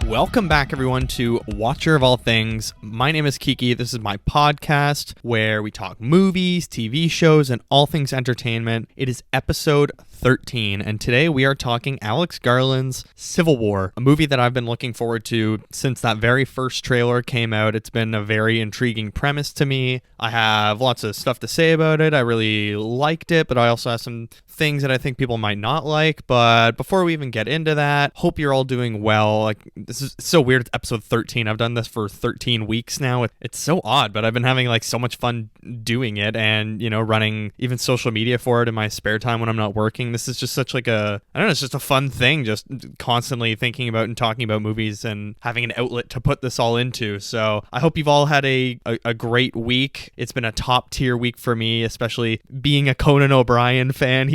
Welcome back, everyone, to Watcher of All Things. My name is Kiki. This is my podcast where we talk movies, TV shows, and all things entertainment. It is episode 13, and today we are talking Alex Garland's Civil War, a movie that I've been looking forward to since that very first trailer came out. It's been a very intriguing premise to me. I have lots of stuff to say about it. I really liked it, but I also have some things that I think people might not like. But before we even get into that, hope you're all doing well. Like, this is so weird. It's episode 13. I've done this for 13 weeks now. It's so odd, but I've been having like so much fun doing it and, you know, running even social media for it in my spare time when I'm not working. This is just such like I don't know, it's just a fun thing, just constantly thinking about and talking about movies and having an outlet to put this all into. So I hope you've all had a great week. It's been a top tier week for me, especially being a Conan O'Brien fan.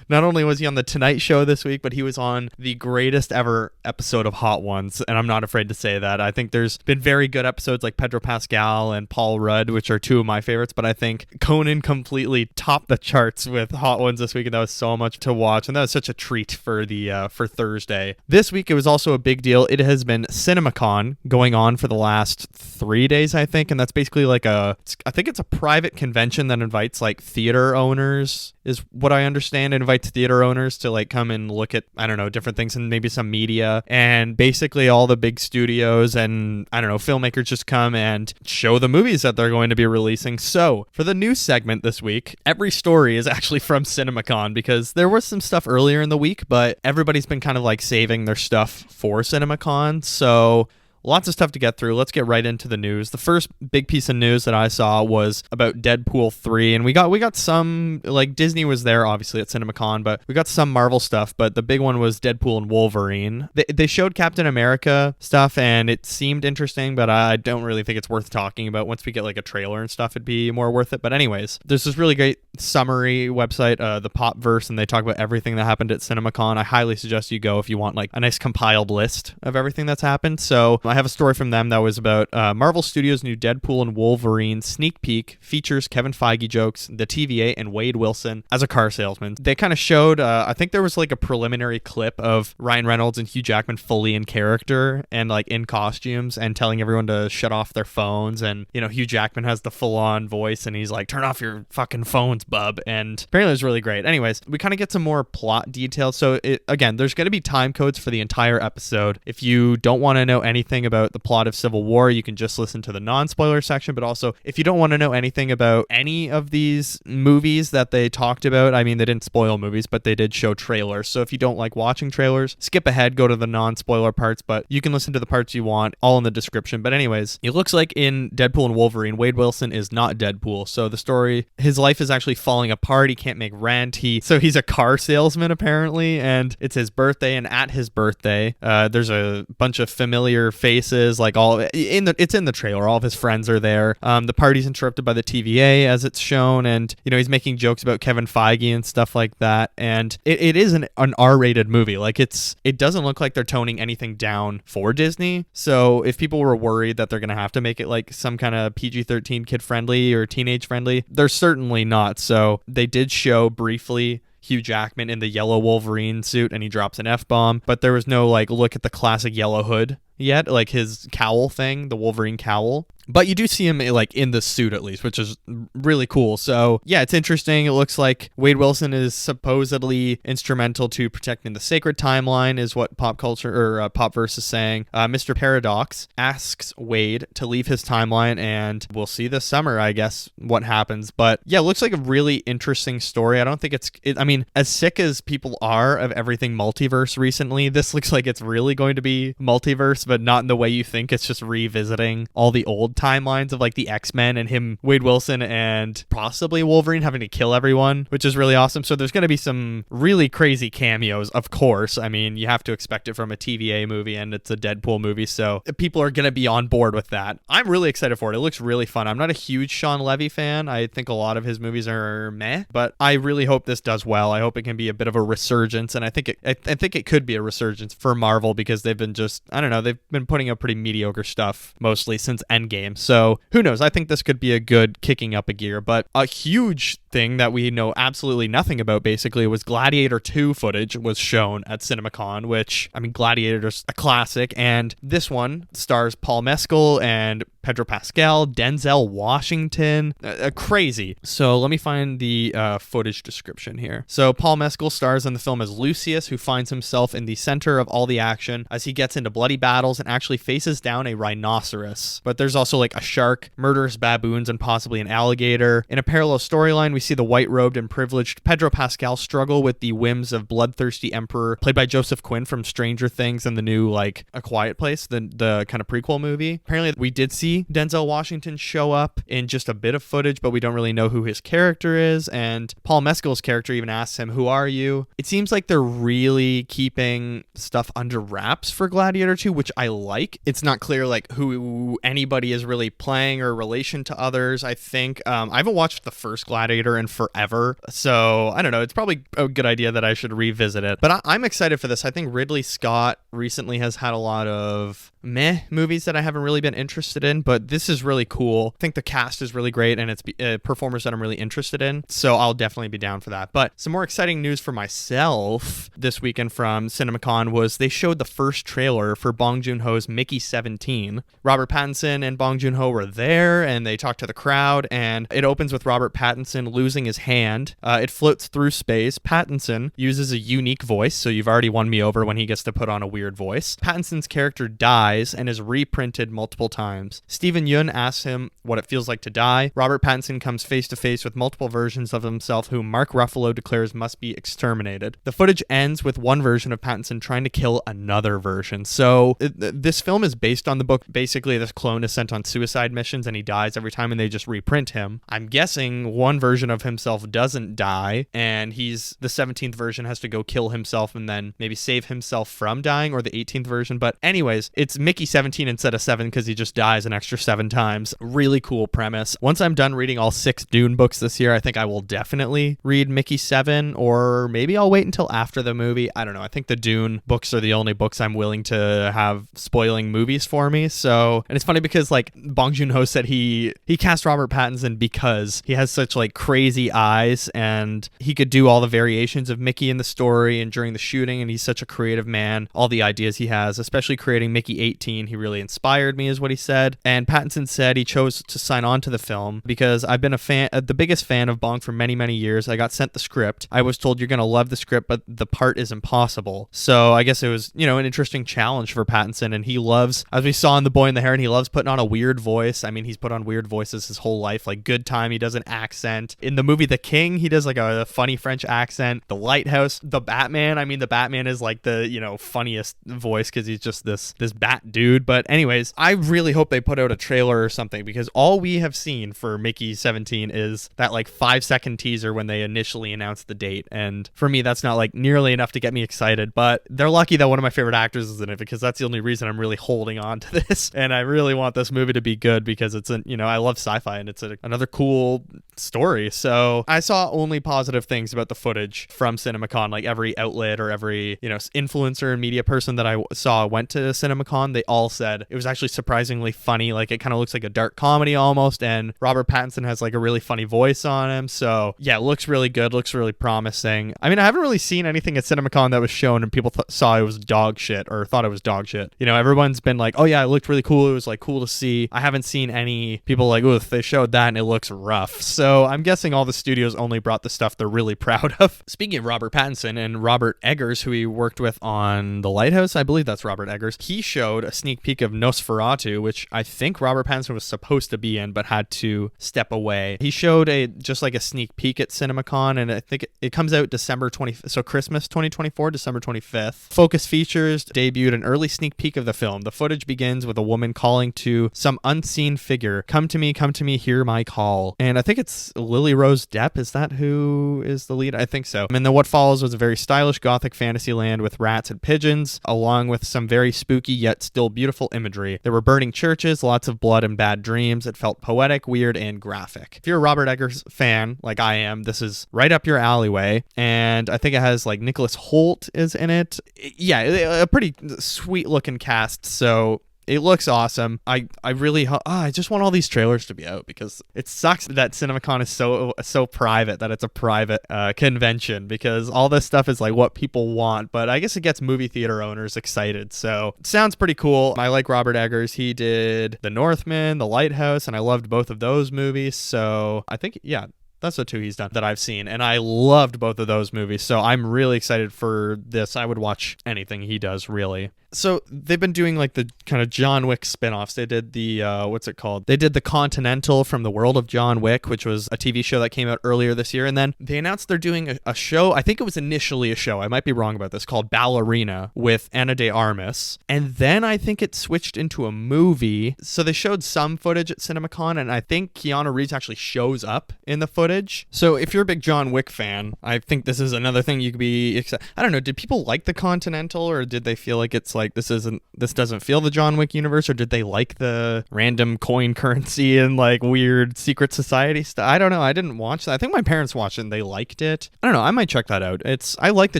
Not only was he on The Tonight Show this week, but he was on the greatest ever episode of Hot Ones, and I'm not afraid to say that. I think there's been very good episodes like Pedro Pascal and Paul Rudd, which are two of my favorites, but I think Conan completely topped the charts with Hot Ones this week, and that was so much to watch, and that was such a treat for for Thursday. This week, it was also a big deal. It has been CinemaCon going on for the last 3 days, I think, and that's basically like I think it's a private convention that invites like theater owners, is what I understand. It invites theater owners to like come and look at, I don't know, different things and maybe some media, and basically all the big studios and, I don't know, filmmakers just come and show the movies that they're going to be releasing. So for the news segment this week, every story is actually from CinemaCon because there was some stuff earlier in the week, but everybody's been kind of like saving their stuff for CinemaCon. So lots of stuff to get through. Let's get right into the news. The first big piece of news that I saw was about Deadpool 3, and we got some, like, Disney was there obviously at CinemaCon, but we got some Marvel stuff, but the big one was Deadpool and Wolverine. They showed Captain America stuff, and it seemed interesting, but I don't really think it's worth talking about. Once we get like a trailer and stuff, it'd be more worth it. But anyways, there's this really great summary website, the Popverse, and they talk about everything that happened at CinemaCon. I highly suggest you go if you want like a nice compiled list of everything that's happened. So I have a story from them that was about Marvel Studios' new Deadpool and Wolverine sneak peek features Kevin Feige jokes, the TVA, and Wade Wilson as a car salesman. They kind of showed, I think there was like a preliminary clip of Ryan Reynolds and Hugh Jackman fully in character and like in costumes and telling everyone to shut off their phones. And, you know, Hugh Jackman has the full-on voice and he's like, turn off your fucking phones, bub. And apparently it was really great. Anyways, we kind of get some more plot details. So again, there's going to be time codes for the entire episode. If you don't want to know anything about the plot of Civil War, you can just listen to the non-spoiler section. But also, if you don't want to know anything about any of these movies that they talked about, I mean, they didn't spoil movies, but they did show trailers. So if you don't like watching trailers, skip ahead, go to the non-spoiler parts, but you can listen to the parts you want, all in the description. But anyways, it looks like in Deadpool and Wolverine, Wade Wilson is not Deadpool. So the story, his life is actually falling apart. He can't make rent. So he's a car salesman apparently, and it's his birthday, and at his birthday, there's a bunch of familiar faces, like it's in the trailer. All of his friends are there. The party's interrupted by the TVA as it's shown, and you know, he's making jokes about Kevin Feige and stuff like that. And it is an R-rated movie. Like it doesn't look like they're toning anything down for Disney. So if people were worried that they're gonna have to make it like some kind of PG-13 kid friendly or teenage friendly, they're certainly not. So they did show briefly Hugh Jackman in the yellow Wolverine suit, and he drops an F-bomb, but there was no like look at the classic yellow hood yet, like his cowl thing, the Wolverine cowl. But you do see him like in the suit at least, which is really cool. So yeah, it's interesting. It looks like Wade Wilson is supposedly instrumental to protecting the sacred timeline, is what pop culture or Popverse is saying. Mr. Paradox asks Wade to leave his timeline, and we'll see this summer, I guess, what happens. But yeah, it looks like a really interesting story. I don't think I mean, as sick as people are of everything multiverse recently, this looks like it's really going to be multiverse, but not in the way you think. It's just revisiting all the old timelines of like the X-Men and him, Wade Wilson, and possibly Wolverine having to kill everyone, which is really awesome. So there's going to be some really crazy cameos, of course. I mean, you have to expect it from a TVA movie, and it's a Deadpool movie, so people are going to be on board with that. I'm really excited for it. It looks really fun. I'm not a huge Sean Levy fan. I think a lot of his movies are meh, but I really hope this does well. I hope it can be a bit of a resurgence, and I think it could be a resurgence for Marvel, because they've been just, I don't know, they've been putting out pretty mediocre stuff mostly since Endgame. game. So who knows? I think this could be a good kicking up a gear. But a huge thing that we know absolutely nothing about basically was Gladiator 2 footage was shown at CinemaCon, which, I mean, Gladiator's a classic, and this one stars Paul Mescal and Pedro Pascal, Denzel Washington, crazy. So let me find the footage description here. So Paul Mescal stars in the film as Lucius, who finds himself in the center of all the action as he gets into bloody battles and actually faces down a rhinoceros. But there's also like a shark, murderous baboons, and possibly an alligator. In a parallel storyline, we see the white-robed and privileged Pedro Pascal struggle with the whims of bloodthirsty emperor, played by Joseph Quinn from Stranger Things and the new, like, A Quiet Place, the kind of prequel movie. Apparently, we did see Denzel Washington show up in just a bit of footage, but we don't really know who his character is, and Paul Mescal's character even asks him, "Who are you?" It seems like they're really keeping stuff under wraps for Gladiator 2, which I like. It's not clear, like, who anybody is really playing or relation to others, I think. I haven't watched the first Gladiator in forever, so I don't know. It's probably a good idea that I should revisit it. But I'm excited for this. I think Ridley Scott recently has had a lot of meh movies that I haven't really been interested in, but this is really cool. I think the cast is really great, and it's performers that I'm really interested in, so I'll definitely be down for that. But some more exciting news for myself this weekend from CinemaCon was they showed the first trailer for Bong Joon-ho's Mickey 17. Robert Pattinson and Bong Joon-ho were there, and they talked to the crowd, and it opens with Robert Pattinson losing his hand. It floats through space. Pattinson uses a unique voice, so you've already won me over when he gets to put on a weird voice. Pattinson's character dies and is reprinted multiple times. Stephen Yeun asks him what it feels like to die. Robert Pattinson comes face to face with multiple versions of himself whom Mark Ruffalo declares must be exterminated. The footage ends with one version of Pattinson trying to kill another version. So this film is based on the book. Basically, this clone is sent on suicide missions and he dies every time and they just reprint him. I'm guessing one version of himself doesn't die and the 17th version has to go kill himself and then maybe save himself from dying, or the 18th version. But anyways, it's Mickey 17 instead of 7 because he just dies an extra 7 times. Really cool premise. Once I'm done reading all 6 Dune books this year, I think I will definitely read Mickey 7, or maybe I'll wait until after the movie. I don't know. I think the Dune books are the only books I'm willing to have spoiling movies for me. So, and it's funny because like Bong Joon-ho said he cast Robert Pattinson because he has such like crazy eyes and he could do all the variations of Mickey in the story and during the shooting, and he's such a creative man. All the ideas he has, especially creating Mickey 18, he really inspired me, is what he said. And Pattinson said he chose to sign on to the film because I've been the biggest fan of Bong for many, many years. I got sent the script. I was told you're going to love the script, but the part is impossible. So I guess it was, an interesting challenge for Pattinson. And he loves, as we saw in The Boy and the Heron, he loves putting on a weird voice. I mean, he's put on weird voices his whole life. Like Good Time, he does an accent. In the movie The King, he does like a funny French accent. The Lighthouse, the Batman. I mean, the Batman is like the, funniest voice because he's just this bat dude. But anyways, I really hope they put out a trailer or something, because all we have seen for Mickey 17 is that like 5-second teaser when they initially announced the date. And for me, that's not like nearly enough to get me excited, but they're lucky that one of my favorite actors is in it, because that's the only reason I'm really holding on to this. And I really want this movie to be good because it's I love sci-fi and it's another cool story. So I saw only positive things about the footage from CinemaCon. Like every outlet or every, influencer and media person that I saw went to CinemaCon, they all said it was actually surprisingly funny. Like it kind of looks like a dark comedy almost, and Robert Pattinson has like a really funny voice on him. So yeah, it looks really good, looks really promising. I mean, I haven't really seen anything at CinemaCon that was shown and people saw it was dog shit or thought it was dog shit. Everyone's been like, oh yeah, it looked really cool, it was like cool to see. I haven't seen any people like, oh, they showed that and it looks rough. So I'm guessing all the studios only brought the stuff they're really proud of. Speaking of Robert Pattinson and Robert Eggers, who he worked with on The Lighthouse, I believe that's Robert Eggers, he showed a sneak peek of Nosferatu, which I think Robert Pattinson was supposed to be in but had to step away. He showed just like a sneak peek at CinemaCon, and I think it comes out December 20th, so Christmas 2024, December 25th. Focus Features debuted an early sneak peek of the film. The footage begins with a woman calling to some unseen figure, come to me, hear my call. And I think it's Lily Rose Depp. Is that who is the lead? I think so. And then what follows was a very stylish gothic fantasy land with rats and pigeons, along with some very spooky yet still beautiful imagery. There were burning churches, lots of blood and bad dreams. It felt poetic, weird, and graphic. If you're a Robert Eggers fan, like I am, this is right up your alleyway. And I think it has like Nicholas Hoult is in it. Yeah, a pretty sweet looking cast. So It looks awesome. I really I just want all these trailers to be out because it sucks that CinemaCon is so private, that it's a private convention, because all this stuff is like what people want, but I guess it gets movie theater owners excited. So it sounds pretty cool. I like Robert Eggers. He did The Northman, The Lighthouse, and I loved both of those movies. So I think, yeah, that's the two he's done that I've seen, and I loved both of those movies, so I'm really excited for this. I would watch anything he does, really. So they've been doing like the kind of John Wick spin-offs. They did the, what's it called? They did The Continental from the World of John Wick, which was a TV show that came out earlier this year. And then they announced they're doing a show. I think it was initially a show. I might be wrong about this, called Ballerina with Ana de Armas. And then I think it switched into a movie. So they showed some footage at CinemaCon, and I think Keanu Reeves actually shows up in the footage. So if you're a big John Wick fan, I think this is another thing you could be excited. I don't know. Did people like The Continental, or did they feel like it's like this doesn't feel the John Wick universe, or did they like the random coin currency and like weird secret society stuff? I don't know. I didn't watch that. I think my parents watched it and they liked it. I don't know. I might check that out. I like the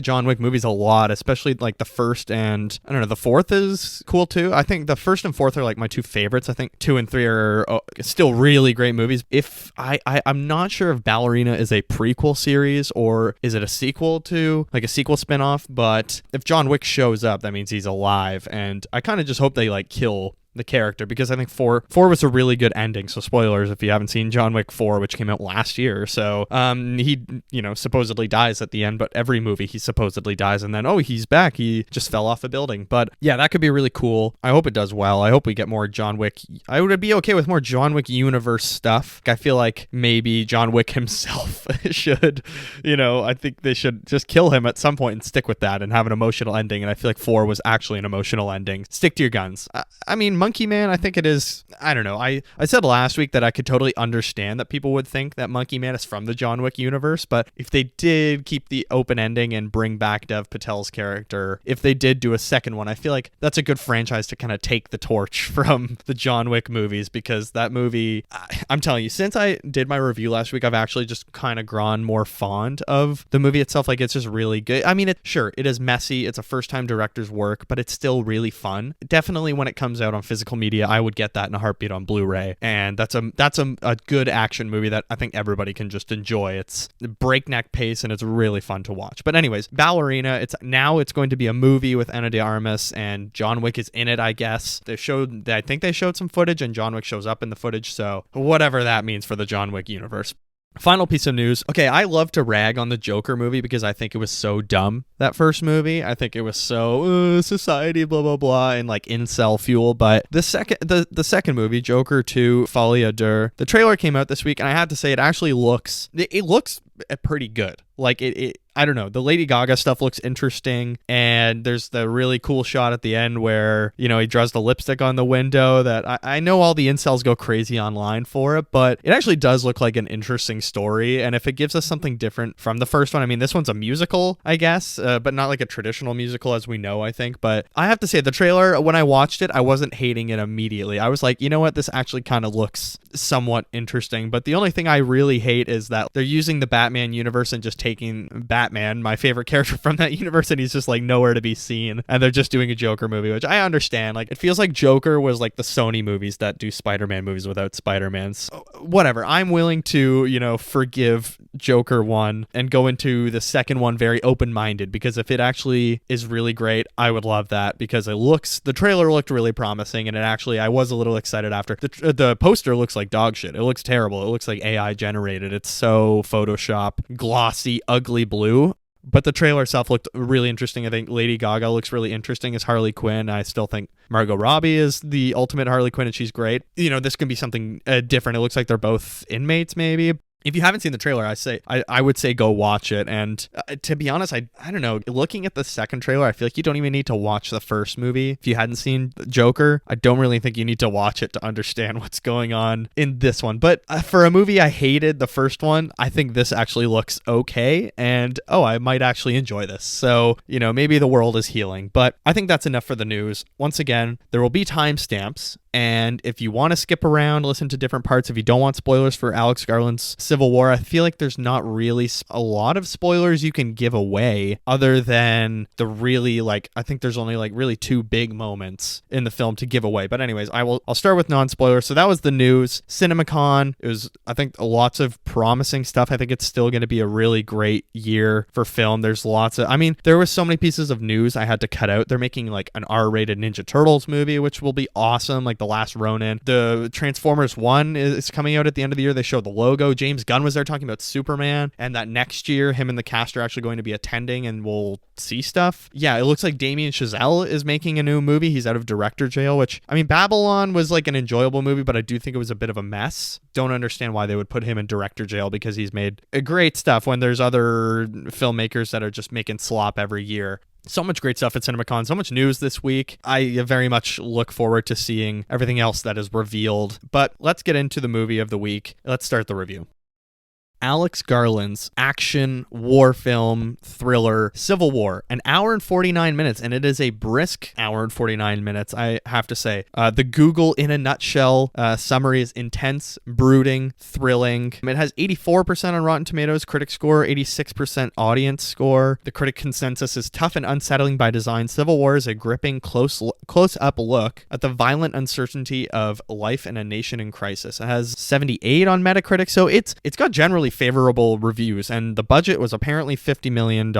John Wick movies a lot, especially like the first, and I don't know, the fourth is cool too. I think the first and fourth are like my two favorites. I think 2 and 3 are still really great movies. If I'm not sure if Ballerina is a prequel series or is it a sequel to like a sequel spinoff, but if John Wick shows up, that means he's alive. And I kind of just hope they like kill the character, because I think 4 was a really good ending. So spoilers if you haven't seen John Wick 4, which came out last year. So he supposedly dies at the end, but every movie he supposedly dies, and then he's back, he just fell off a building. But yeah, that could be really cool. I hope it does well. I hope we get more John Wick. I would be okay with more John Wick universe stuff. I feel like maybe John Wick himself should, I think they should just kill him at some point and stick with that and have an emotional ending. And I feel like 4 was actually an emotional ending. Stick to your guns. I mean, Monkey Man, I think it is. I don't know. I said last week that I could totally understand that people would think that Monkey Man is from the John Wick universe, but if they did keep the open ending and bring back Dev Patel's character, if they did do a second one, I feel like that's a good franchise to kind of take the torch from the John Wick movies, because that movie, I'm telling you, since I did my review last week, I've actually just kind of grown more fond of the movie itself. Like, it's just really good. I mean, it is messy. It's a first-time director's work, but it's still really fun. Definitely when it comes out on physical media, I would get that in a heartbeat on Blu-ray, and that's a good action movie that I think everybody can just enjoy. It's breakneck pace and it's really fun to watch. But anyways, Ballerina, it's going to be a movie with Ana de Armas, and John Wick is in it, I guess. I think they showed some footage and John Wick shows up in the footage, so whatever that means for the John Wick universe. Final piece of news. Okay, I love to rag on the Joker movie because I think it was so dumb, that first movie. I think it was so society, blah, blah, blah, and like incel fuel. But the second movie, Joker 2, Folie à Deux, the trailer came out this week, and I have to say it actually looks pretty good. Like I don't know, the Lady Gaga stuff looks interesting, and there's the really cool shot at the end where, he draws the lipstick on the window that I know all the incels go crazy online for it, but it actually does look like an interesting story. And if it gives us something different from the first one, I mean, this one's a musical, I guess, but not like a traditional musical as we know, I think. But I have to say, the trailer, when I watched it, I wasn't hating it immediately. I was like, you know what, this actually kind of looks somewhat interesting. But the only thing I really hate is that they're using the Batman universe and just taking Batman, my favorite character from that universe, and he's just like nowhere to be seen, and they're just doing a Joker movie, which I understand. Like, it feels like Joker was like the Sony movies that do Spider-Man movies without Spider-Man. So, whatever, I'm willing to forgive Joker 1 and go into the second one very open-minded, because if it actually is really great, I would love that, because the trailer looked really promising, and I was a little excited after. The poster looks like dog shit. It looks terrible. It looks like AI generated. It's so Photoshop, glossy, ugly blue. But the trailer itself looked really interesting. I think Lady Gaga looks really interesting as Harley Quinn. I still think Margot Robbie is the ultimate Harley Quinn, and she's great. This can be something different. It looks like they're both inmates, maybe. If you haven't seen the trailer, I would say go watch it. And to be honest, I don't know. Looking at the second trailer, I feel like you don't even need to watch the first movie. If you hadn't seen Joker, I don't really think you need to watch it to understand what's going on in this one. But for a movie I hated the first one, I think this actually looks okay. And I might actually enjoy this. So, maybe the world is healing. But I think that's enough for the news. Once again, there will be timestamps And if you want to skip around, listen to different parts, if you don't want spoilers for Alex Garland's Civil War, I feel like there's not really a lot of spoilers you can give away other than the really, like, I think there's only like really two big moments in the film to give away. But anyways, I'll start with non-spoilers. So that was the news. CinemaCon, it was, I think, lots of promising stuff. I think it's still going to be a really great year for film. There's lots of, I mean, there was so many pieces of news I had to cut out. They're making like an R-rated Ninja Turtles movie, which will be awesome, like The Last Ronin. The Transformers 1 is coming out at the end of the year. They showed the logo. James Gunn was there talking about Superman, and that next year him and the cast are actually going to be attending and we'll see stuff. Yeah, it looks like Damien Chazelle is making a new movie. He's out of director jail, which, I mean, Babylon was like an enjoyable movie, but I do think it was a bit of a mess. Don't understand why they would put him in director jail, because he's made great stuff when there's other filmmakers that are just making slop every year. So much great stuff at CinemaCon, so much news this week. I very much look forward to seeing everything else that is revealed. But let's get into the movie of the week. Let's start the review. Alex Garland's action war film thriller Civil War, an hour and 49 minutes, and it is a brisk hour and 49 minutes, I have to say. The Google in a nutshell summary is intense, brooding, thrilling. It has 84% on Rotten Tomatoes critic score, 86% audience score. The critic consensus is tough and unsettling by design. Civil War is a gripping close-up look at the violent uncertainty of life in a nation in crisis. It has 78 on Metacritic, so it's got generally favorable reviews, and the budget was apparently $50 million.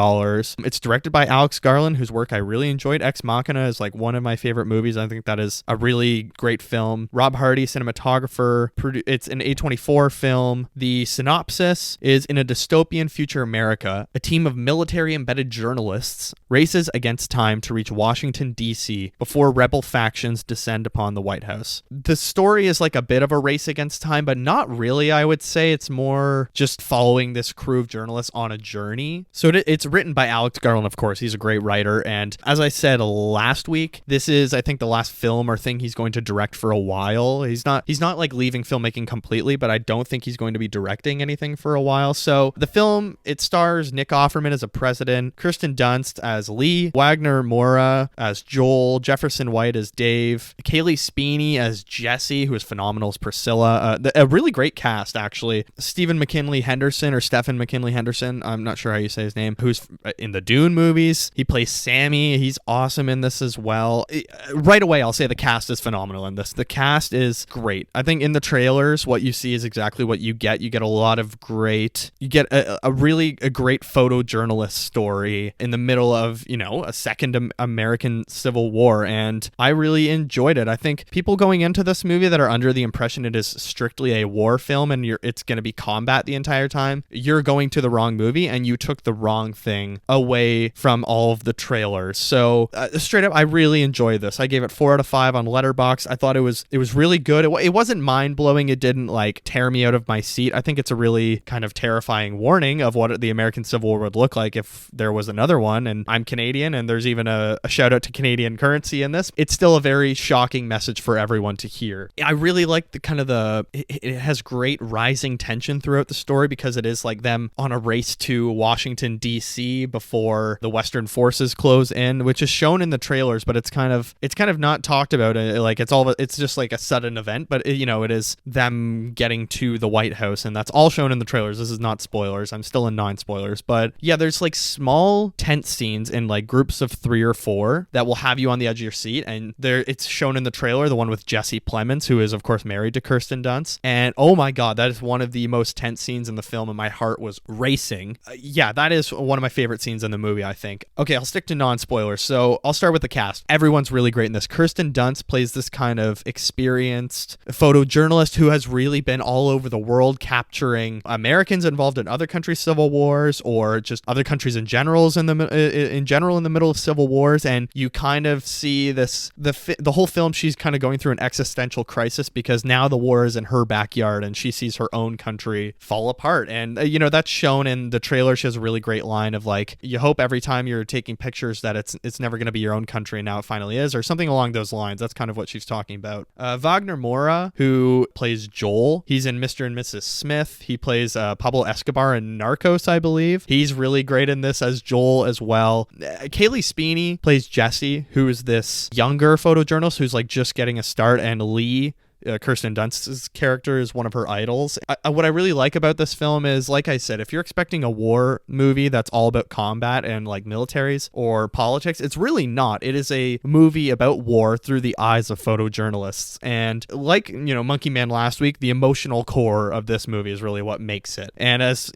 It's directed by Alex Garland, whose work I really enjoyed. Ex Machina is like one of my favorite movies. I think that is a really great film. Rob Hardy, cinematographer. It's an A24 film. The synopsis is: in a dystopian future America, a team of military-embedded journalists races against time to reach Washington, D.C. before rebel factions descend upon the White House. The story is like a bit of a race against time, but not really, I would say. It's more just following this crew of journalists on a journey. So it's written by Alex Garland, of course. He's a great writer. And as I said last week, this is, I think, the last film or thing he's going to direct for a while. He's not like leaving filmmaking completely, but I don't think he's going to be directing anything for a while. So the film, it stars Nick Offerman as a president, Kirsten Dunst as Lee, Wagner Moura as Joel, Jefferson White as Dave, Kaylee Speeney as Jesse, who is phenomenal as Priscilla. A really great cast, actually. Stephen McKinley Henderson, or Stephen McKinley Henderson, I'm not sure how you say his name, who's in the Dune movies. He plays Sammy. He's awesome in this as well. Right away, I'll say the cast is phenomenal in this. The cast is great. I think in the trailers, what you see is exactly what you get. You get a lot of great, you get a really great photojournalist story in the middle of, you know, a second American Civil War, and I really enjoyed it. I think people going into this movie that are under the impression it is strictly a war film and it's going to be combat the entire time, you're going to the wrong movie, and you took the wrong thing away from all of the trailers. So straight up, I really enjoyed this. I gave it 4 out of 5 on Letterboxd. I thought it was really good. It wasn't mind-blowing. It didn't like tear me out of my seat. I think it's a really kind of terrifying warning of what the American Civil War would look like if there was another one. And I'm Canadian, and there's even a shout out to Canadian currency in this. It's still a very shocking message for everyone to hear. I really like the kind of it has great rising tension throughout the story, because it is like them on a race to Washington, D.C. before the Western forces close in, which is shown in the trailers, but it's kind of not talked about. Like it's just like a sudden event, but it is them getting to the White House, and that's all shown in the trailers. This is not spoilers. I'm still in non-spoilers, but yeah, there's like small tense scenes in like groups of 3 or 4 that will have you on the edge of your seat, and it's shown in the trailer, the one with Jesse Plemons, who is of course married to Kirsten Dunst, and oh my god, that is one of the most tense scenes in the film, and my heart was racing. Yeah, that is one of my favorite scenes in the movie, I think. Okay, I'll stick to non-spoilers, so I'll start with the cast. Everyone's really great in this. Kirsten Dunst plays this kind of experienced photojournalist who has really been all over the world capturing Americans involved in other countries' civil wars, or just other countries in general in the middle of civil wars, and you kind of see the whole film, she's kind of going through an existential crisis, because now the war is in her backyard, and she sees her own country fall fall apart. And, that's shown in the trailer. She has a really great line of like, you hope every time you're taking pictures that it's never going to be your own country, and now it finally is, or something along those lines. That's kind of what she's talking about. Wagner Moura, who plays Joel, he's in Mr. and Mrs. Smith. He plays Pablo Escobar in Narcos, I believe. He's really great in this as Joel as well. Kaylee Speeney plays Jessie, who is this younger photojournalist who's like just getting a start, and Lee, Kirsten Dunst's character, is one of her idols. What I really like about this film is, like I said, if you're expecting a war movie that's all about combat and like militaries or politics, it's really not. It is a movie about war through the eyes of photojournalists. And like, Monkey Man last week, the emotional core of this movie is really what makes it. And as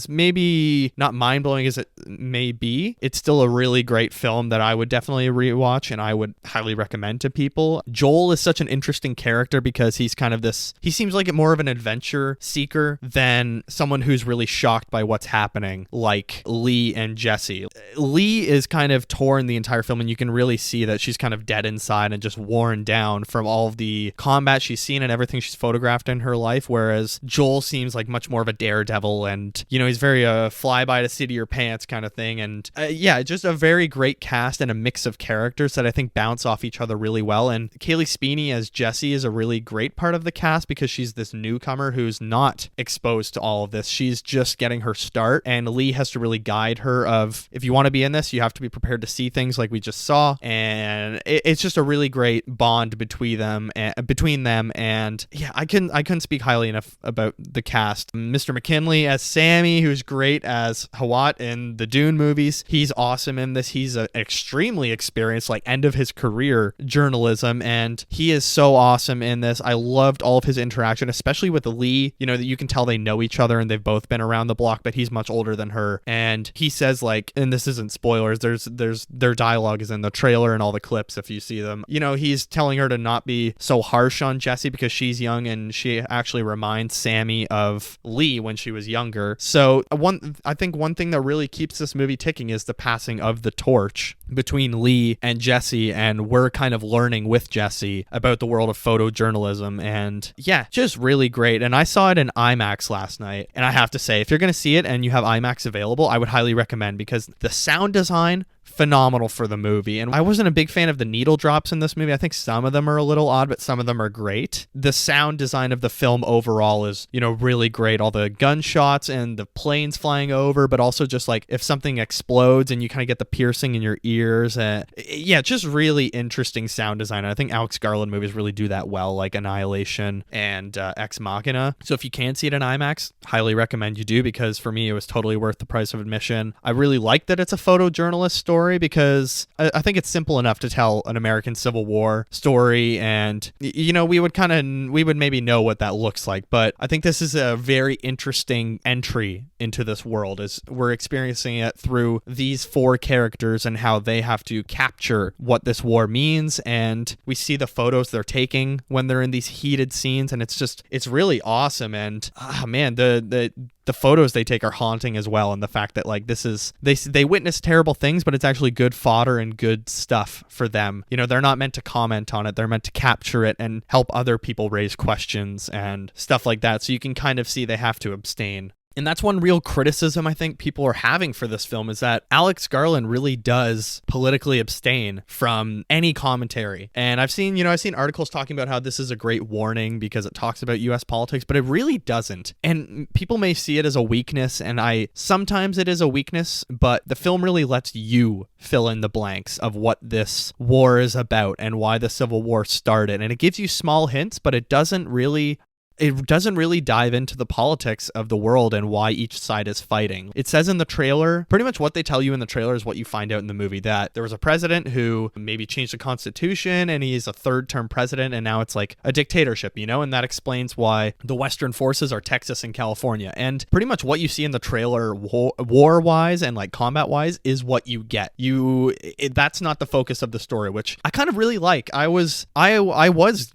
maybe not mind-blowing as it may be, it's still a really great film that I would definitely rewatch and I would highly recommend to people. Joel is such an interesting character because he's kind of he seems like more of an adventure seeker than someone who's really shocked by what's happening, like Lee and Jessie. Lee is kind of torn the entire film, and you can really see that she's kind of dead inside and just worn down from all of the combat she's seen and everything she's photographed in her life, whereas Joel seems like much more of a daredevil, and he's very fly by the seat of your pants kind of thing. And just a very great cast and a mix of characters that I think bounce off each other really well. And Kaylee Speeney as Jessie is a really great part of the cast because she's this newcomer who's not exposed to all of this. She's just getting her start, and Lee has to really guide her of, if you want to be in this, you have to be prepared to see things like we just saw. And it's just a really great bond between them. And yeah, I couldn't speak highly enough about the cast. Mr. McKinley as Sammy, who's great as Hawat in the Dune movies. He's awesome in this. He's an extremely experienced, like end of his career journalism, and he is so awesome in this. I loved all of his interaction, especially with Lee. That you can tell they know each other and they've both been around the block, but he's much older than her. And he says, like, and this isn't spoilers, their dialogue is in the trailer and all the clips if you see them. He's telling her to not be so harsh on Jessie because she's young, and she actually reminds Sammy of Lee when she was younger. So I think one thing that really keeps this movie ticking is the passing of the torch between Lee and Jessie, and we're kind of learning with Jessie about the world of photojournalism. And yeah, just really great. And I saw it in IMAX last night, and I have to say, if you're going to see it and you have IMAX available, I would highly recommend, because the sound design, phenomenal for the movie. And I wasn't a big fan of the needle drops in this movie. I think some of them are a little odd, but some of them are great. The sound design of the film overall is, really great. All the gunshots and the planes flying over, but also just like if something explodes and you kind of get the piercing in your ears. Just really interesting sound design. I think Alex Garland movies really do that well, like Annihilation and Ex Machina. So if you can see it in IMAX, highly recommend you do, because for me, it was totally worth the price of admission. I really like that it's a photojournalist story, because I think it's simple enough to tell an American Civil War story, and we would maybe know what that looks like, but I think this is a very interesting entry into this world, as we're experiencing it through these four characters and how they have to capture what this war means. And we see the photos they're taking when they're in these heated scenes, and it's really awesome. And man, the photos they take are haunting as well, and the fact that like they witness terrible things, but it's actually good fodder and good stuff for them. They're not meant to comment on it, they're meant to capture it and help other people raise questions and stuff like that. So you can kind of see they have to abstain. And that's one real criticism I think people are having for this film, is that Alex Garland really does politically abstain from any commentary. And I've seen articles talking about how this is a great warning because it talks about US politics, but it really doesn't. And people may see it as a weakness, and sometimes it is a weakness, but the film really lets you fill in the blanks of what this war is about and why the Civil War started. And it gives you small hints, but it doesn't really dive into the politics of the world and why each side is fighting. It says in the trailer, pretty much what they tell you in the trailer is what you find out in the movie, that there was a president who maybe changed the constitution and he's a third-term president, and now it's like a dictatorship, and that explains why the Western forces are Texas and California. And pretty much what you see in the trailer war-wise and like combat-wise is what you get. That's not the focus of the story, which I kind of really like. I was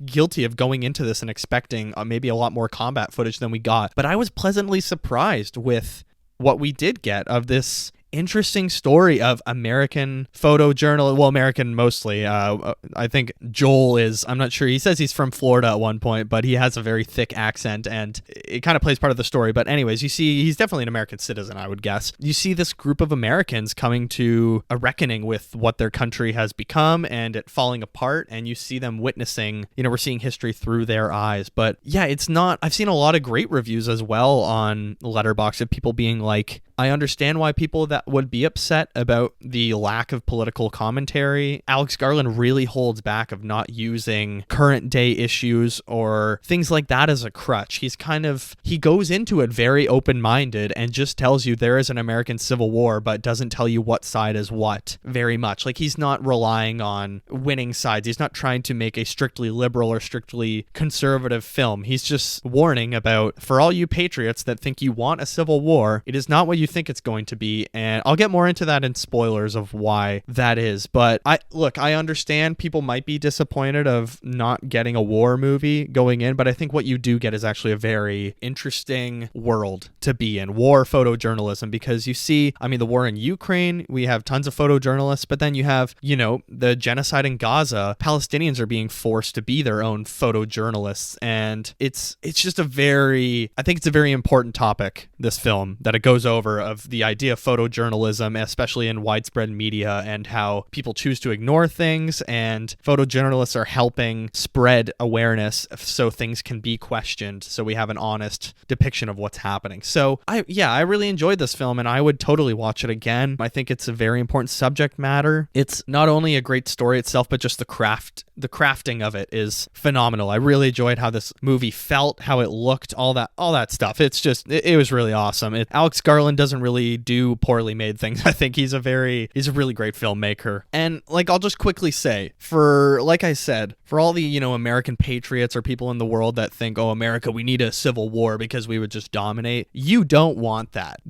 guilty of going into this and expecting maybe a lot more combat footage than we got, but I was pleasantly surprised with what we did get of this interesting story of American photojournal, well, American mostly. I think Joel is, I'm not sure, he says he's from Florida at one point, but he has a very thick accent and it kind of plays part of the story. But anyways, you see he's definitely an American citizen, I would guess. You see this group of Americans coming to a reckoning with what their country has become and it falling apart, and you see them witnessing, we're seeing history through their eyes. But yeah, it's not, I've seen a lot of great reviews as well on Letterboxd of people being like, I understand why people that would be upset about the lack of political commentary. Alex Garland really holds back of not using current day issues or things like that as a crutch. He goes into it very open-minded and just tells you there is an American Civil War, but doesn't tell you what side is what very much. Like, he's not relying on winning sides. He's not trying to make a strictly liberal or strictly conservative film. He's just warning about, for all you patriots that think you want a civil war, it is not what you think it's going to be. And I'll get more into that in spoilers of why that is. But I understand people might be disappointed of not getting a war movie going in, but I think what you do get is actually a very interesting world to be in, war photojournalism, because you see, the war in Ukraine, we have tons of photojournalists, but then you have, the genocide in Gaza. Palestinians are being forced to be their own photojournalists, and it's just I think it's a very important topic, this film, that it goes over, of the idea of photojournalism, especially in widespread media, and how people choose to ignore things, and photojournalists are helping spread awareness so things can be questioned, so we have an honest depiction of what's happening. So I really enjoyed this film, and I would totally watch it again. I think it's a very important subject matter. It's not only a great story itself, but just the crafting of it is phenomenal. I really enjoyed how this movie felt, how it looked, all that stuff. It's just, it was really awesome. Alex Garland doesn't really do poorly made things. I think he's a really great filmmaker. And I'll just quickly say, like I said, for all the, American patriots or people in the world that think, oh, America, we need a civil war because we would just dominate. You don't want that.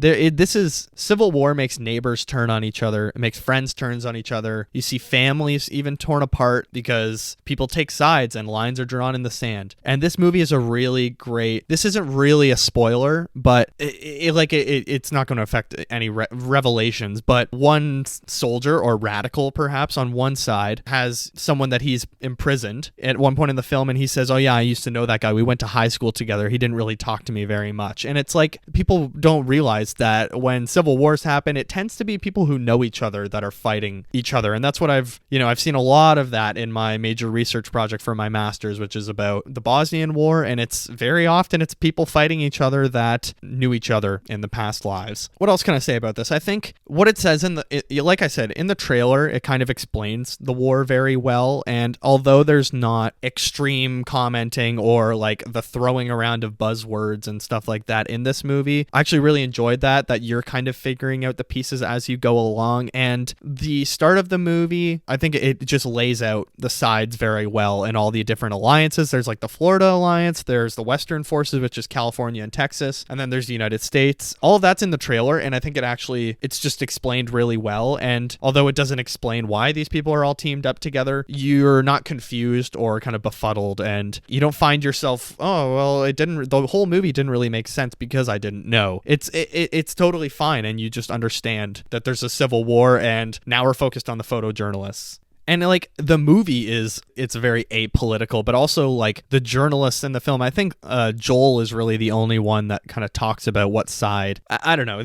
Civil war makes neighbors turn on each other. It makes friends turn on each other. You see families even torn apart because people take sides and lines are drawn in the sand. And this movie is this isn't really a spoiler, but it's not going to affect any revelations, but one soldier or radical perhaps on one side has someone that he's imprisoned at one point in the film, and he says, oh yeah, I used to know that guy. We went to high school together. He didn't really talk to me very much. And it's like, people don't realize that when civil wars happen, it tends to be people who know each other that are fighting each other. And that's what I've seen a lot of that in my major research project for my master's, which is about the Bosnian War. And it's very often it's people fighting each other that knew each other in the past lives. What else can I say about this? I think what it says like I said, in the trailer, it kind of explains the war very well. And although there's not extreme commenting or the throwing around of buzzwords and stuff like that in this movie, I actually really enjoyed that you're kind of figuring out the pieces as you go along. And the start of the movie, I think it just lays out the sides very well and all the different alliances. There's the Florida Alliance, there's the Western Forces, which is California and Texas, and then there's the United States. All of that's in the trailer, and I think it's just explained really well. And although it doesn't explain why these people are all teamed up together, you're not confused or kind of befuddled, and you don't find yourself, oh, well, the whole movie didn't really make sense because I didn't know. It's totally fine, and you just understand that there's a civil war, and now we're focused on the photojournalists. And the movie it's very apolitical, but also the journalists in the film, I think Joel is really the only one that kind of talks about what side. I don't know.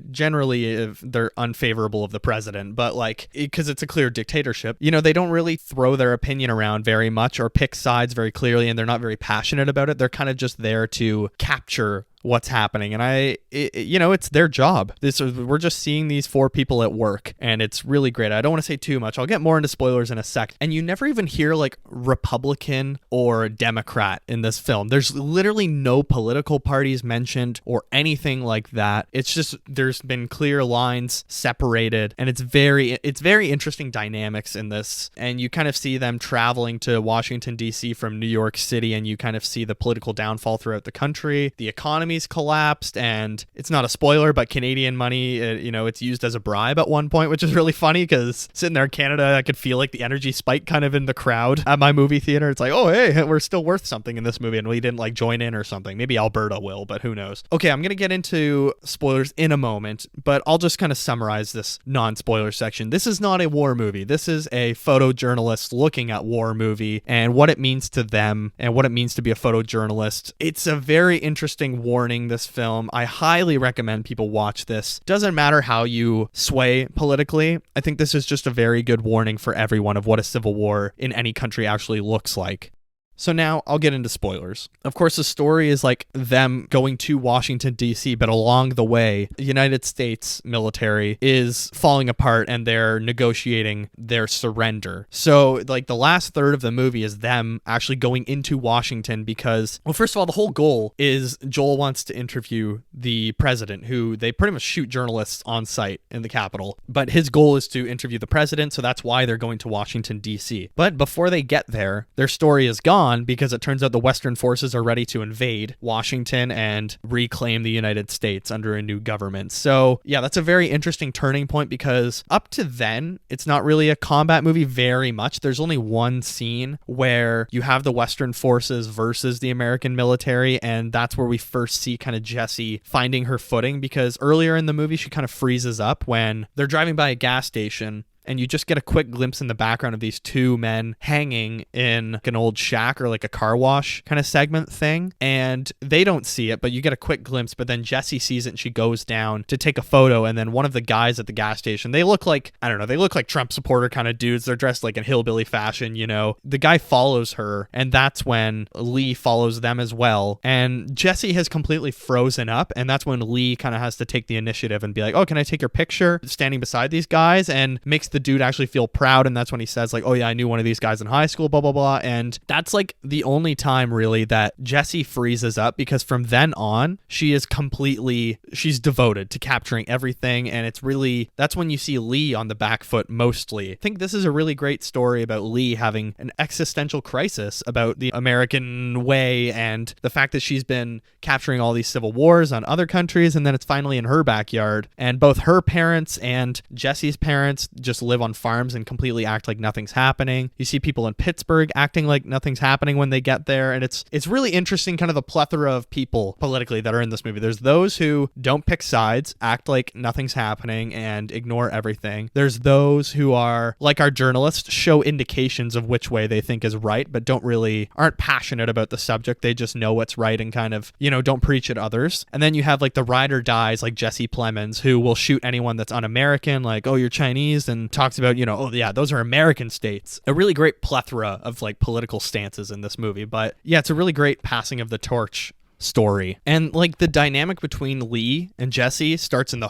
Generally they're unfavorable of the president, but because it's a clear dictatorship, they don't really throw their opinion around very much or pick sides very clearly, and they're not very passionate about it. They're kind of just there to capture what's happening, and it's their job. We're just seeing these four people at work, and it's really great. I don't want to say too much. I'll get more into spoilers in a sec. And you never even hear Republican or Democrat in this film. There's literally no political parties mentioned or anything like that. It's just there's been clear lines separated, and it's very interesting dynamics in this. And you kind of see them traveling to Washington D.C. from New York City, and you kind of see the political downfall throughout the country. The economy economy's collapsed, and it's not a spoiler, but Canadian money, it's used as a bribe at one point, which is really funny because sitting there in Canada, I could feel like the energy spike kind of in the crowd at my movie theater. It's like, oh, hey, we're still worth something in this movie, and we didn't like join in or something. Maybe Alberta will, but who knows? Okay, I'm going to get into spoilers in a moment, but I'll just kind of summarize this non-spoiler section. This is not a war movie. This is a photojournalist looking at war movie and what it means to them and what it means to be a photojournalist. It's a very interesting warning, this film. I highly recommend people watch this. Doesn't matter how you sway politically. I think this is just a very good warning for everyone of what a civil war in any country actually looks like. So now I'll get into spoilers. Of course, the story is like them going to Washington, D.C., but along the way, the United States military is falling apart and they're negotiating their surrender. So like the last third of the movie is them actually going into Washington because, well, first of all, the whole goal is Joel wants to interview the president, who they pretty much shoot journalists on site in the Capitol. But his goal is to interview the president, so that's why they're going to Washington, D.C. But before they get there, their story is gone because it turns out the Western forces are ready to invade Washington and reclaim the United States under a new government. So yeah, that's a very interesting turning point because up to then, it's not really a combat movie very much. There's only one scene where you have the Western forces versus the American military, and that's where we first see kind of Jessie finding her footing, because earlier in the movie, she kind of freezes up when they're driving by a gas station. And you just get a quick glimpse in the background of these two men hanging in like an old shack or like a car wash kind of segment thing. And they don't see it, but you get a quick glimpse. But then Jessie sees it and she goes down to take a photo. And then one of the guys at the gas station, they look like, I don't know, they look like Trump supporter kind of dudes. They're dressed like in hillbilly fashion, you know. The guy follows her, and that's when Lee follows them as well. And Jessie has completely frozen up. And that's when Lee kind of has to take the initiative and be like, oh, can I take your picture standing beside these guys? And makes the dude actually feel proud, and that's when he says like, oh yeah, I knew one of these guys in high school, blah blah blah. And that's like the only time really that Jessie freezes up, because from then on she's devoted to capturing everything, and it's really, that's when you see Lee on the back foot mostly. I think this is a really great story about Lee having an existential crisis about the American way and the fact that she's been capturing all these civil wars on other countries, and then it's finally in her backyard, and both her parents and Jessie's parents just live on farms and completely act like nothing's happening. You see people in Pittsburgh acting like nothing's happening when they get there, and it's really interesting kind of the plethora of people politically that are in this movie. There's those who don't pick sides, act like nothing's happening and ignore everything. There's those who are like our journalists, show indications of which way they think is right, but aren't passionate about the subject. They just know what's right and kind of, don't preach at others. And then you have like the ride or dies like Jesse Plemons, who will shoot anyone that's un-American, like, oh, you're Chinese, and talks about, oh yeah, those are American states. A really great plethora of like political stances in this movie. But yeah, it's a really great passing of the torch story. And like the dynamic between Lee and Jessie starts in the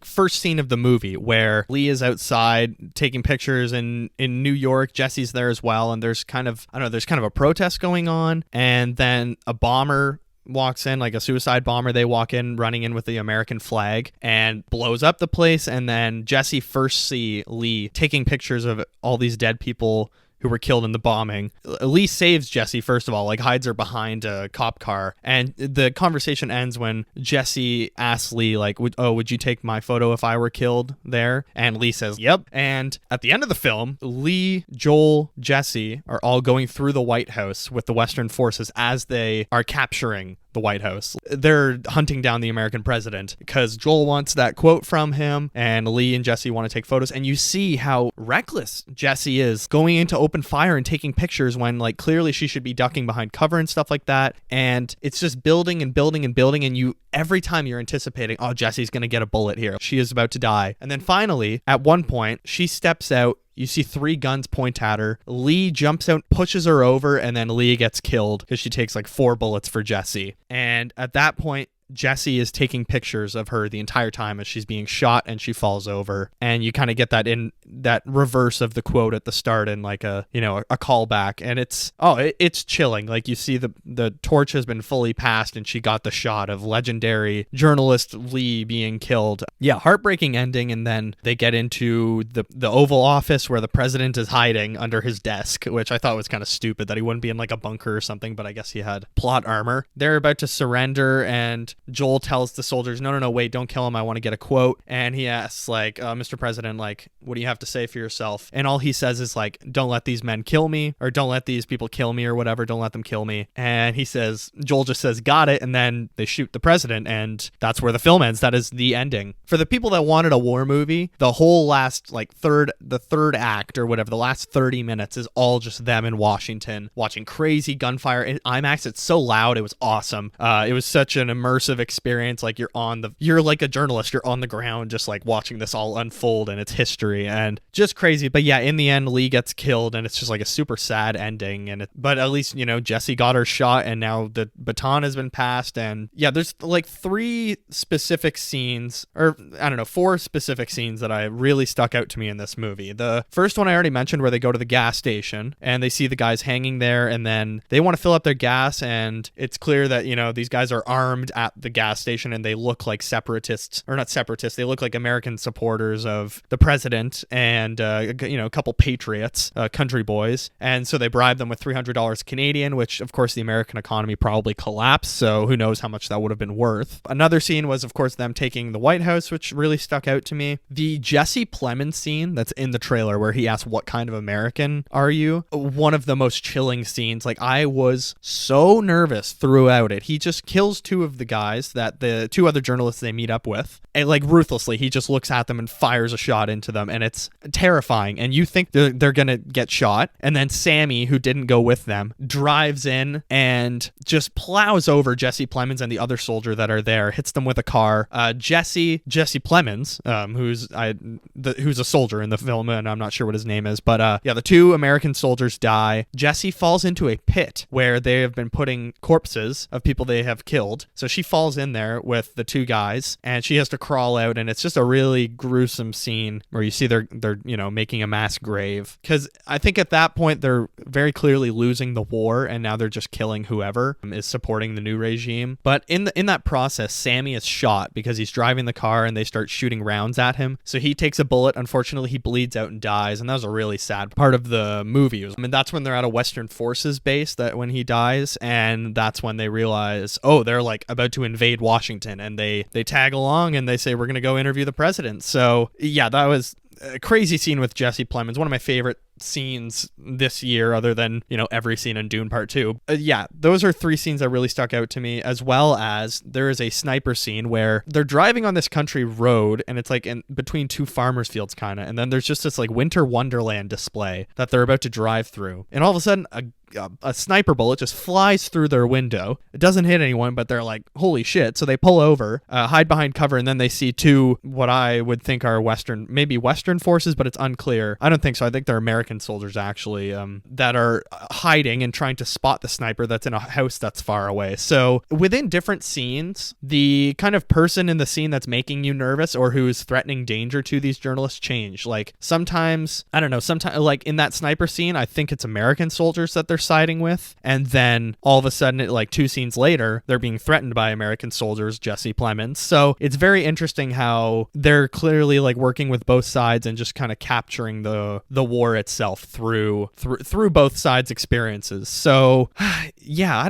first scene of the movie, where Lee is outside taking pictures in New York. Jessie's there as well, and there's kind of a protest going on, and then a bomber walks in, like a suicide bomber. They walk in running in with the American flag and blows up the place. And then Jessie first see Lee taking pictures of all these dead people who were killed in the bombing. Lee saves Jessie, first of all, like hides her behind a cop car. And the conversation ends when Jessie asks Lee, like, would you take my photo if I were killed there? And Lee says, yep. And at the end of the film, Lee, Joel, Jessie are all going through the White House with the Western forces as they are capturing the White House. They're hunting down the American president because Joel wants that quote from him, and Lee and Jessie want to take photos. And you see how reckless Jessie is going into open fire and taking pictures when like clearly she should be ducking behind cover and stuff like that. And it's just building and building and building, and you every time you're anticipating, oh, Jessie's gonna get a bullet here, she is about to die. And then finally at one point she steps out. You see 3 guns point at her. Lee jumps out, pushes her over, and then Lee gets killed because she takes like 4 bullets for Jessie. And at that point, Jessie is taking pictures of her the entire time as she's being shot, and she falls over. And you kind of get that in that reverse of the quote at the start and like a callback. And it's chilling. Like you see the torch has been fully passed, and she got the shot of legendary journalist Lee being killed. Yeah, heartbreaking ending. And then they get into the Oval Office where the president is hiding under his desk, which I thought was kind of stupid that he wouldn't be in like a bunker or something, but I guess he had plot armor. They're about to surrender, and Joel tells the soldiers, no, wait, don't kill him. I want to get a quote. And he asks, like, Mr. President, like, what do you have to say for yourself? And all he says is, like, don't let these men kill me, or don't let these people kill me, or whatever. Don't let them kill me. And Joel just says, got it. And then they shoot the president. And that's where the film ends. That is the ending. For the people that wanted a war movie, the whole last, like, third act or whatever, the last 30 minutes is all just them in Washington watching crazy gunfire in IMAX. It's so loud. It was awesome. It was such an immersive experience. Like, you're like a journalist. You're on the ground just like watching this all unfold and its history, and just crazy. But yeah, in the end, Lee gets killed, and it's just like a super sad ending. But at least, Jessie got her shot, and now the baton has been passed. And yeah, there's like 3 specific scenes, or I don't know, 4 specific scenes that I really stuck out to me in this movie. The first one I already mentioned, where they go to the gas station and they see the guys hanging there, and then they want to fill up their gas, and it's clear that, these guys are armed at the gas station, and they look like separatists, or not separatists, they look like American supporters of the president and, a couple patriots, country boys. And so they bribe them with $300 Canadian, which of course the American economy probably collapsed, so who knows how much that would have been worth. Another scene was, of course, them taking the White House, which really stuck out to me. The Jesse Plemons scene that's in the trailer, where he asks, what kind of American are you? One of the most chilling scenes. Like, I was so nervous throughout it. He just kills 2 of the guys, that the 2 other journalists they meet up with, and like ruthlessly, he just looks at them and fires a shot into them, and it's terrifying. And you think they're gonna get shot, and then Sammy, who didn't go with them, drives in and just plows over Jesse Plemons and the other soldier that are there, hits them with a car. Jesse Plemons, who's a soldier in the film, and I'm not sure what his name is, but the 2 American soldiers die. Jesse falls into a pit where they have been putting corpses of people they have killed, so she falls in there with the 2 guys, and she has to crawl out, and it's just a really gruesome scene where you see they're making a mass grave, because I think at that point they're very clearly losing the war, and now they're just killing whoever is supporting the new regime. But in that process, Sammy is shot because he's driving the car, and they start shooting rounds at him, so he takes a bullet. Unfortunately, he bleeds out and dies, and that was a really sad part of the movie. That's when they're at a Western Forces base, that when he dies, and that's when they realize, oh, they're like about to invade Washington, and they tag along, and they say, we're gonna go interview the president. So yeah, that was a crazy scene with Jesse Plemons, one of my favorite scenes this year, other than every scene in Dune Part 2. Those are 3 scenes that really stuck out to me, as well as there is a sniper scene where they're driving on this country road, and it's like in between 2 farmers fields kind of, and then there's just this like winter wonderland display that they're about to drive through, and all of a sudden a sniper bullet just flies through their window. It doesn't hit anyone, but they're like, holy shit. So they pull over, hide behind cover, and then they see 2 what I would think are maybe Western forces, but it's unclear. I don't think so. I think they're American soldiers, actually, that are hiding and trying to spot the sniper that's in a house that's far away. So within different scenes, the kind of person in the scene that's making you nervous or who is threatening danger to these journalists change. Like, sometimes, I don't know, like in that sniper scene, I think it's American soldiers that they're siding with, and then all of a sudden, like 2 scenes later, they're being threatened by American soldiers, Jesse Plemons. So it's very interesting how they're clearly like working with both sides and just kind of capturing the war itself through both sides' experiences. So yeah,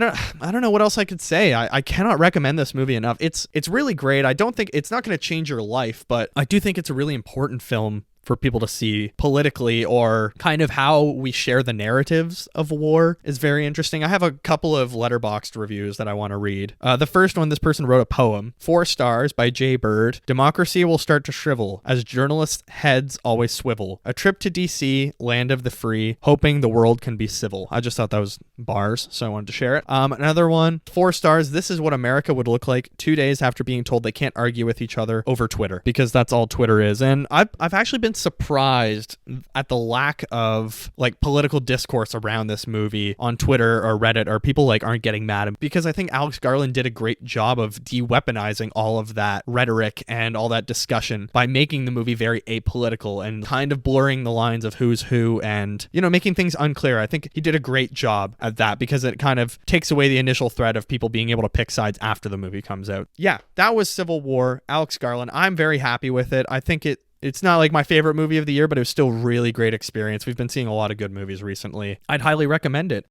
I don't know what else I could say. I cannot recommend this movie enough. It's really great. I don't think it's not going to change your life, but I do think it's a really important film for people to see politically, or kind of how we share the narratives of war is very interesting. I have a couple of Letterboxd reviews that I want to read. The first one, this person wrote a poem, 4 stars by Jay Bird. Democracy will start to shrivel as journalists' heads always swivel. A trip to DC, land of the free, hoping the world can be civil. I just thought that was bars, so I wanted to share it. Another one, 4 stars. This is what America would look like 2 days after being told they can't argue with each other over Twitter, because that's all Twitter is. And I've actually been surprised at the lack of like political discourse around this movie on Twitter or Reddit, or people like aren't getting mad, because I think Alex Garland did a great job of de-weaponizing all of that rhetoric and all that discussion by making the movie very apolitical and kind of blurring the lines of who's who and, you know, making things unclear. I think he did a great job at that, because it kind of takes away the initial threat of people being able to pick sides after the movie comes out. Yeah, that was Civil War, Alex Garland. I'm very happy with it. I think it's not like my favorite movie of the year, but it was still really great experience. We've been seeing a lot of good movies recently. I'd highly recommend it.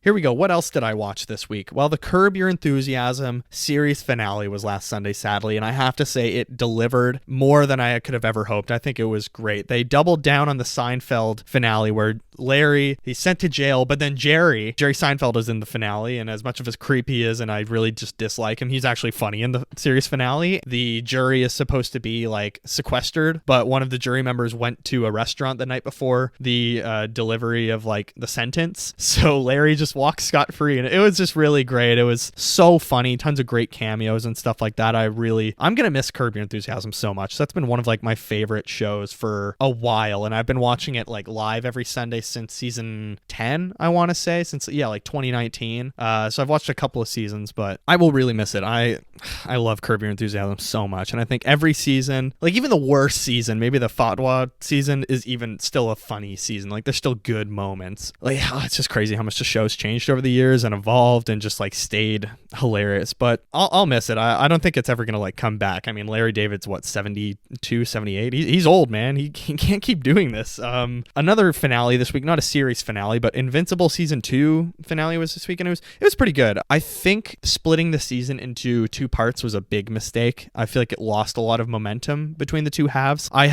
Here we go. What else did I watch this week? Well, the Curb Your Enthusiasm series finale was last Sunday, sadly, and I have to say it delivered more than I could have ever hoped. I think it was great. They doubled down on the Seinfeld finale where Larry, he's sent to jail, but then Jerry Seinfeld is in the finale, and as much of a creep he is, and I really just dislike him, he's actually funny in the series finale. The jury is supposed to be like sequestered, but one of the jury members went to a restaurant the night before the delivery of like the sentence, so Larry just walks scot-free, and it was just really great. It was so funny, tons of great cameos and stuff like that. I'm gonna miss Curb Your Enthusiasm so much. That's been one of like my favorite shows for a while, and I've been watching it like live every Sunday since season 10, I want to say, since like 2019. So I've watched a couple of seasons, but I will really miss it. I love Curb Your Enthusiasm so much, and I think every season, like even the worst season, maybe the Fatwa season, is even still a funny season. Like there's still good moments. Like it's just crazy how much the show's changed over the years and evolved and just like stayed hilarious. But I'll miss it. I don't think it's ever gonna like come back. I mean, Larry David's what, 72, 78? He's old, man. He can't keep doing this. Another finale this week, not a series finale, but Invincible season 2 finale was this week, and it was pretty good. I think splitting the season into 2 parts was a big mistake. I feel like it lost a lot of momentum between the 2 halves. I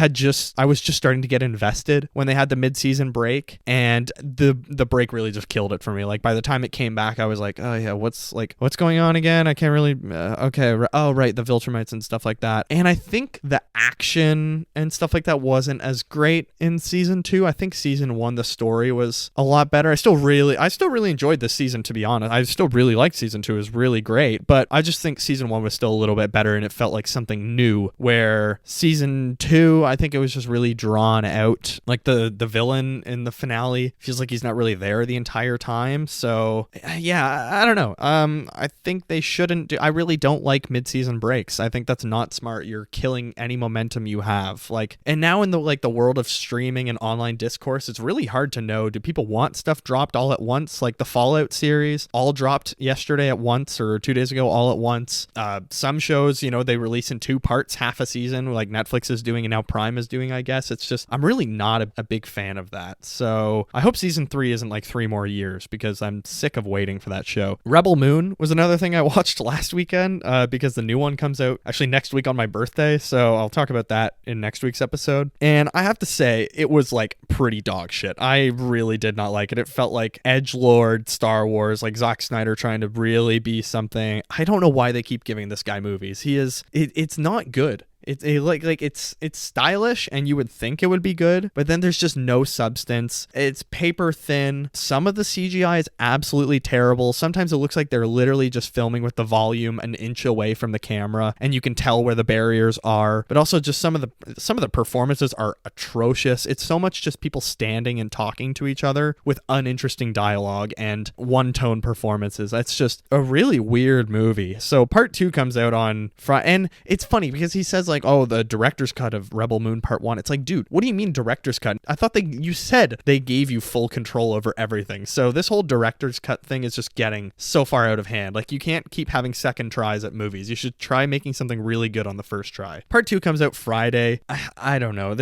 was just starting to get invested when they had the mid-season break, and the break really just killed it for me. Like by the time it came back, I was like, oh yeah, what's going on again? I can't really oh right, the Viltrumites and stuff like that. And I think the action and stuff like that wasn't as great in season 2. I think season 1, the story was a lot better. I still really enjoyed this season, to be honest. I still really liked season 2. It was really great, but I just think season 1 was still a little bit better, and it felt like something new, where season 2, I think it was just really drawn out. Like the villain in the finale feels like he's not really there the entire time. So yeah, I don't know. I think they shouldn't I really don't like mid-season breaks. I think that's not smart. You're killing any momentum you have. Like, and now in the world of streaming and online discourse, it's really hard to know, do people want stuff dropped all at once? Like the Fallout series all dropped yesterday at once, or 2 days ago all at once. Some shows, they release in 2 parts, half a season, like Netflix is doing and now Prime is doing, I guess. It's just, I'm really not a big fan of that. So I hope season 3 isn't like 3 more years, because I'm sick of waiting for that show. Rebel Moon was another thing I watched last weekend, because the new one comes out actually next week on my birthday. So I'll talk about that in next week's episode. And I have to say, it was like pretty dog shit. I really did not like it. It felt like edgelord Star Wars, like Zack Snyder trying to really be something. I don't know why they keep giving this guy movies. It's not good. It's stylish, and you would think it would be good, but then there's just no substance. It's paper thin. Some of the CGI is absolutely terrible. Sometimes it looks like they're literally just filming with the volume an inch away from the camera, and you can tell where the barriers are. But also just some of the performances are atrocious. It's so much just people standing and talking to each other with uninteresting dialogue and one-tone performances. That's just a really weird movie. So part 2 comes out on Friday, and it's funny because he says like, oh, the director's cut of Rebel Moon Part 1. It's like, dude, what do you mean director's cut? I thought you said they gave you full control over everything. So this whole director's cut thing is just getting so far out of hand. Like, you can't keep having second tries at movies. You should try making something really good on the first try. Part 2 comes out Friday. I don't know.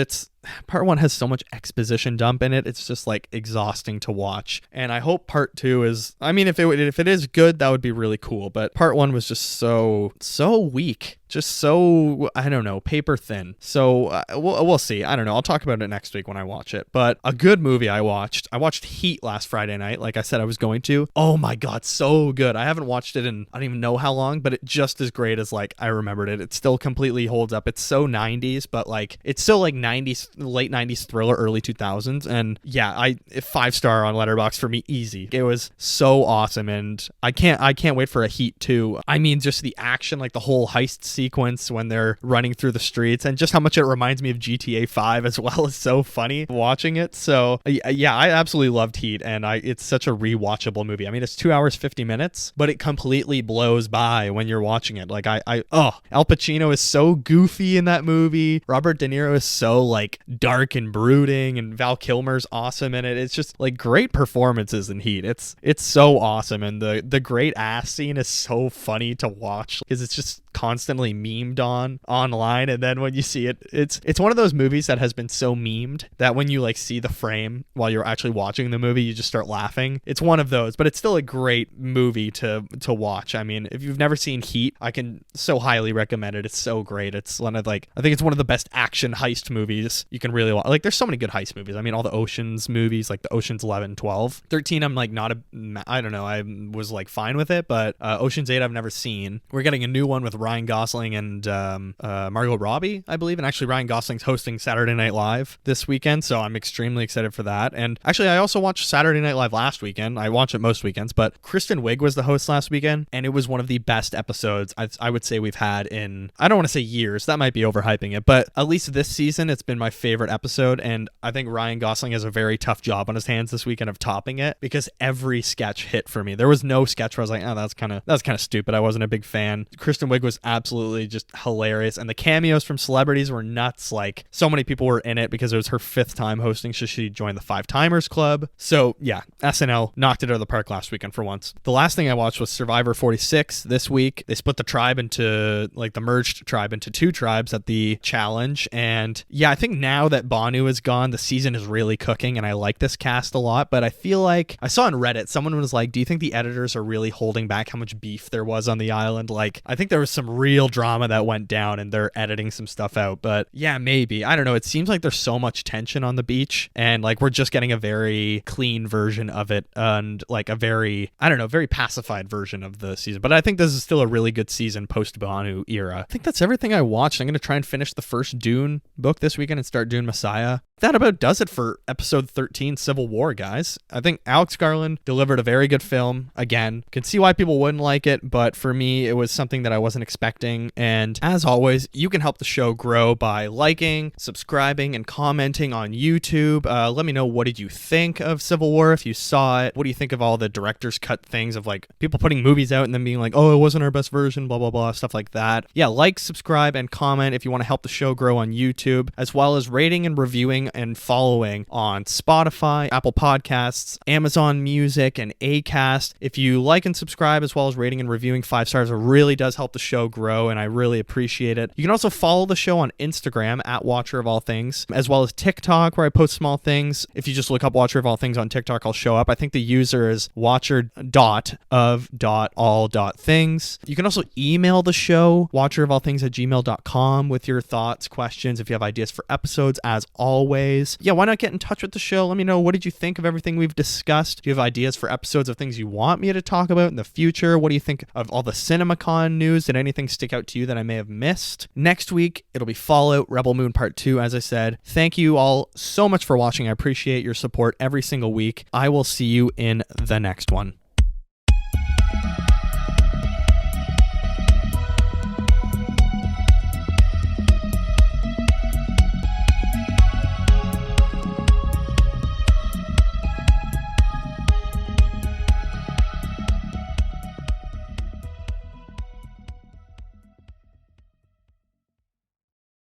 Part 1 has so much exposition dump in it. It's just like exhausting to watch. And I hope part 2 is, I mean, if it is good, that would be really cool. But part 1 was just so weak. Just so, I don't know, paper thin. So we'll see. I don't know. I'll talk about it next week when I watch it. But a good movie I watched Heat last Friday night, like I said I was going to. Oh my God, so good. I haven't watched it in, I don't even know how long, but it's just as great as like I remembered it. It still completely holds up. It's so 90s, but like it's still like 90s, late 90s thriller, early 2000s. And yeah, 5-star on Letterboxd for me, easy. It was so awesome, and I can't wait for a Heat 2. I mean, just the action, like the whole heist sequence when they're running through the streets, and just how much it reminds me of GTA 5 as well is so funny watching it. So yeah, I absolutely loved Heat, and it's such a rewatchable movie. I mean, it's 2 hours 50 minutes, but it completely blows by when you're watching it. Like Al Pacino is so goofy in that movie. Robert De Niro is so like dark and brooding, and Val Kilmer's awesome in it. It's just like great performances in Heat. It's so awesome, and the great ass scene is so funny to watch because it's just constantly memed online, and then when you see it, it's one of those movies that has been so memed that when you like see the frame while you're actually watching the movie, you just start laughing. It's one of those, but it's still a great movie to watch. I mean, if you've never seen Heat, I can so highly recommend it. It's so great. It's one of like, I think it's one of the best action heist movies you can really watch. Like, there's so many good heist movies. I mean, all the Oceans movies, like the Oceans 11, 12, 13. I'm like I don't know. I was like fine with it, but Oceans 8 I've never seen. We're getting a new one with Ryan Gosling and Margot Robbie, I believe, and actually Ryan Gosling's hosting Saturday Night Live this weekend, so I'm extremely excited for that. And actually, I also watched Saturday Night Live last weekend. I watch it most weekends, but Kristen Wiig was the host last weekend, and it was one of the best episodes I would say we've had in, I don't want to say years, that might be overhyping it, but at least this season, it's been my favorite episode, and I think Ryan Gosling has a very tough job on his hands this weekend of topping it, because every sketch hit for me. There was no sketch where I was like, oh, that's kind of stupid. I wasn't a big fan. Kristen Wiig was absolutely just hilarious, and the cameos from celebrities were nuts. Like, so many people were in it because it was her 5th time hosting, so she joined the 5-Timers Club. So yeah, SNL knocked it out of the park last weekend for once. The last thing I watched was Survivor 46 this week. They split the tribe into, like, the merged tribe into 2 tribes at the challenge, and yeah, I think now that Banu is gone, the season is really cooking, and I like this cast a lot, but I feel like, I saw on Reddit, someone was like, do you think the editors are really holding back how much beef there was on the island? Like, I think there was some real drama that went down and they're editing some stuff out, but yeah, maybe. I don't know. It seems like there's so much tension on the beach, and like, we're just getting a very clean version of it, and like a very, I don't know, very pacified version of the season. But I think this is still a really good season post-Banu era. I think that's everything I watched. I'm going to try and finish the first Dune book this weekend and start Dune Messiah. That about does it for episode 13, Civil War, guys. I think Alex Garland delivered a very good film. Again, can see why people wouldn't like it, but for me, it was something that I wasn't expecting. And as always, you can help the show grow by liking, subscribing, and commenting on YouTube. Let me know, what did you think of Civil War if you saw it? What do you think of all the director's cut things of like people putting movies out and then being like, oh, it wasn't our best version, blah, blah, blah, stuff like that. Yeah, like, subscribe, and comment if you want to help the show grow on YouTube, as well as rating and reviewing and following on Spotify, Apple Podcasts, Amazon Music, and Acast. If you like and subscribe, as well as rating and reviewing 5 stars, it really does help the show grow, and I really appreciate it. You can also follow the show on Instagram at Watcher of All Things, as well as TikTok, where I post small things. If you just look up Watcher of All Things on TikTok, I'll show up. I think the user is watcher.of.all.things. You can also email the show, watcherofallthings@gmail.com, with your thoughts, questions, if you have ideas for episodes, as always. Yeah, why not get in touch with the show? Let me know, what did you think of everything we've discussed? Do you have ideas for episodes of things you want me to talk about in the future? What do you think of all the CinemaCon news? Did anything stick out to you that I may have missed? Next week, it'll be Fallout Rebel Moon Part 2, as I said. Thank you all so much for watching. I appreciate your support every single week. I will see you in the next one.